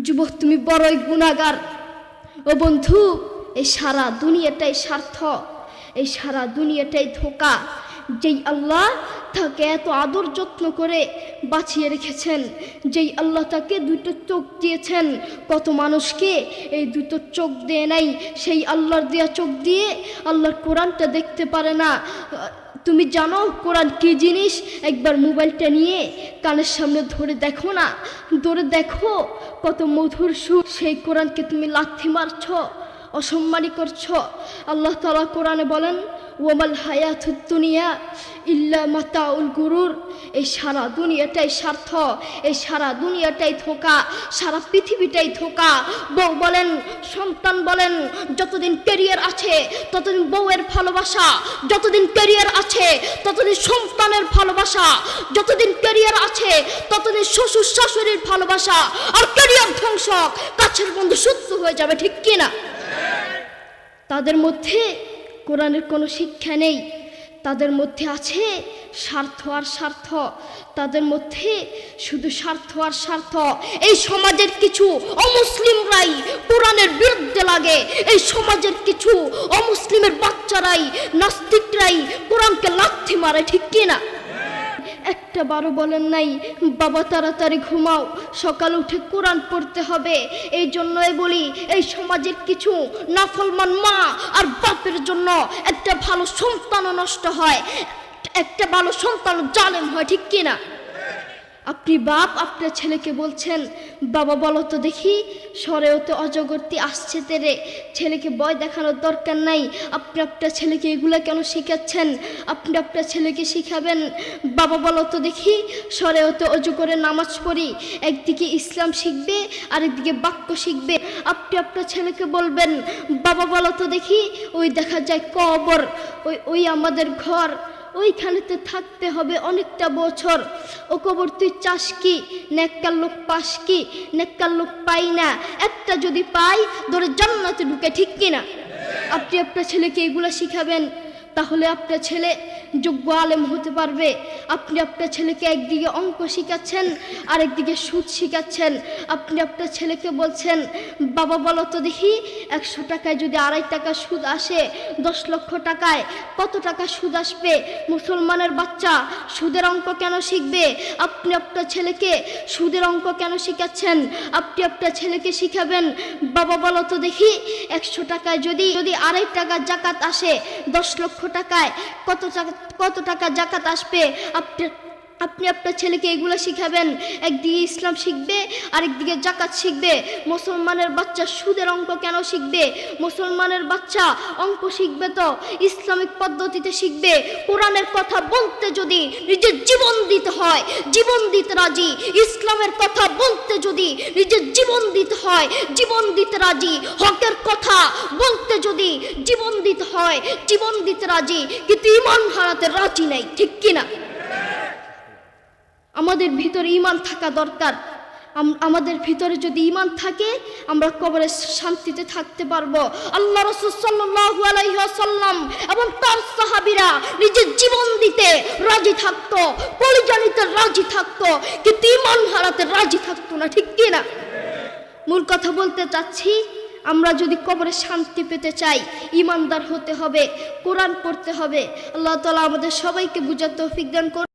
যুবক তুমি বড়ই গুনাহগার। ও বন্ধু, এই সারা দুনিয়াটাই স্বার্থ, এই সারা দুনিয়াটাই ধোঁকা। যেই আল্লাহ তাকে এত আদর যত্ন করে বাঁচিয়ে রেখেছেন, যেই আল্লাহ তাকে দুটো চোখ দিয়েছেন, কত মানুষকে এই দুটো চোখ দেয় নাই। সেই আল্লাহর দেয়া চোখ দিয়ে আল্লাহর কোরআনটা দেখতে পারে না। তুমি জানো কোরআন কী জিনিস? একবার মোবাইলটা নিয়ে কানের সামনে ধরে দেখো না, ধরে দেখো কত মধুর সুর। সেই কোরআনকে তুমি লাথি মারছ, অসম্মানী করছ। আল্লাহ তাআলা কোরআনে বলেন, ওয়ামাল হায়াতুদ দুনিয়া ইল্লা মাতাউল গুরুর। এই সারা দুনিয়াটাই স্বার্থ, এই সারা দুনিয়াটাই ধোঁকা, সারা পৃথিবীটাই ধোঁকা। বউ বলেন, সন্তান বলেন, যতদিন ক্যারিয়ার আছে ততদিন বউয়ের ভালোবাসা, যতদিন ক্যারিয়ার আছে ততদিন সন্তানের ভালোবাসা, যতদিন ক্যারিয়ার আছে ততদিন শ্বশুর শাশুড়ির ভালোবাসা। আর ক্যারিয়ার ধ্বংস, কাছের বন্ধু শত্রু হয়ে যাবে, ঠিক কিনা? তাদের মধ্যে কোরআনের কোনো শিক্ষা নেই, তাদের মধ্যে আছে স্বার্থ আর স্বার্থ, তাদের মধ্যে শুধু স্বার্থ আর স্বার্থ। এই সমাজের কিছু অমুসলিমরাই কোরআনের বিরুদ্ধে লাগে, এই সমাজের কিছু অমুসলিমের বাচ্চারাই, নাস্তিকরাই কোরআনকে লাথি মারে, ঠিক কিনা? একটা বারো বলেন নাই, বাবা তাড়াতাড়ি ঘুমাও, সকালে উঠে কোরআন পড়তে হবে। এই জন্যই বলি, এই সমাজের কিছু নাফরমান মা আর বাপের জন্য একটা ভালো সন্তানও নষ্ট হয়, একটা ভালো সন্তান জালেম হয়, ঠিক কিনা? আপনি বাপ আপনার ছেলেকে বলছেন, বাবা বলো তো দেখি সরেওতে অজগরটি আসছে তেরে। ছেলেকে ভয় দেখানোর দরকার নাই। আপনি আপনার ছেলেকে এগুলো কেন শিখাচ্ছেন? আপনি আপনার ছেলেকে শিখাবেন, বাবা বলো তো দেখি সরেওতে অজু করে নামাজ পড়ি। একদিকে ইসলাম শিখবে, আরেকদিকে বাক্য শিখবে। আপনি আপনার ছেলেকে বলবেন, বাবা বলো তো দেখি ওই দেখা যায় কবর, ওই আমাদের ঘর, ওইখানেতে থাকতে হবে অনেকটা বছর। ও কবর তুই চাস কি? নেককার লোক পাস কি? নেককার লোক পাই না, একটা যদি পাই ধরে জান্নাতে ঢুকে, ঠিক কিনা? আপনি আপনার ছেলেকে এগুলো শিখাবেন, তাহলে আপনার ছেলে যোগ্য আলেম হতে পারবে। আপনি আপনার ছেলেকে একদিকে অঙ্ক শিখাচ্ছেন, আরেকদিকে সুদ শিখাচ্ছেন। আপনি আপনার ছেলেকে বলছেন, বাবা বলো তো দেখি 100 টাকায় যদি 2.5 টাকা সুদ আসে, 10 লক্ষ টাকায় কত টাকা সুদ আসবে? মুসলমানের বাচ্চা সুদের অঙ্ক কেন শিখবে? আপনি আপনার ছেলেকে সুদের অঙ্ক কেন শিখাচ্ছেন? আপনি আপনার ছেলেকে শিখাবেন, বাবা বলো তো দেখি 100 টাকায় যদি 2.5 টাকা জাকাত আসে, 10 লক্ষ টাকায় কত টাকা জাকাত আসবে? আপনি আপনার ছেলেকে এগুলো শিখাবেন। একদিকে ইসলাম শিখবে, আরেকদিকে জাকাত শিখবে। মুসলমানের বাচ্চা সুদের অঙ্ক কেন শিখবে? মুসলমানের বাচ্চা অঙ্ক শিখবে তো ইসলামিক পদ্ধতিতে শিখবে। কোরআনের কথা বলতে যদি নিজের জীবন দিতে হয়, জীবন দিতে রাজি। ইসলামের কথা বলতে যদি নিজের জীবন দিতে হয়, জীবন দিতে রাজি। হকের কথা বলতে যদি জীবন দিতে হয়, জীবন দিতে রাজি। কিন্তু ঈমান হারাতে রাজি নাই, ঠিক কিনা? আমাদের ভিতরে ঈমান থাকা দরকার। আমাদের ভিতরে যদি ঈমান থাকে, আমরা কবরে শান্তিতে থাকতে পারবো। আল্লাহ রাসূল সাল্লাল্লাহু আলাইহি ওয়াসাল্লাম এবং তার সাহাবীরা নিজের জীবন দিতে রাজি থাকতো, কলিজা নিতে রাজি থাকতো, কিন্তু ঈমান হারাতে রাজি থাকতো না, ঠিক কিনা? মূল কথা বলতে চাচ্ছি, আমরা যদি কবরে শান্তি পেতে চাই, ঈমানদার হতে হবে, কোরআন পড়তে হবে। আল্লাহ তাআলা আমাদের সবাইকে বুঝার তৌফিক দান করুন।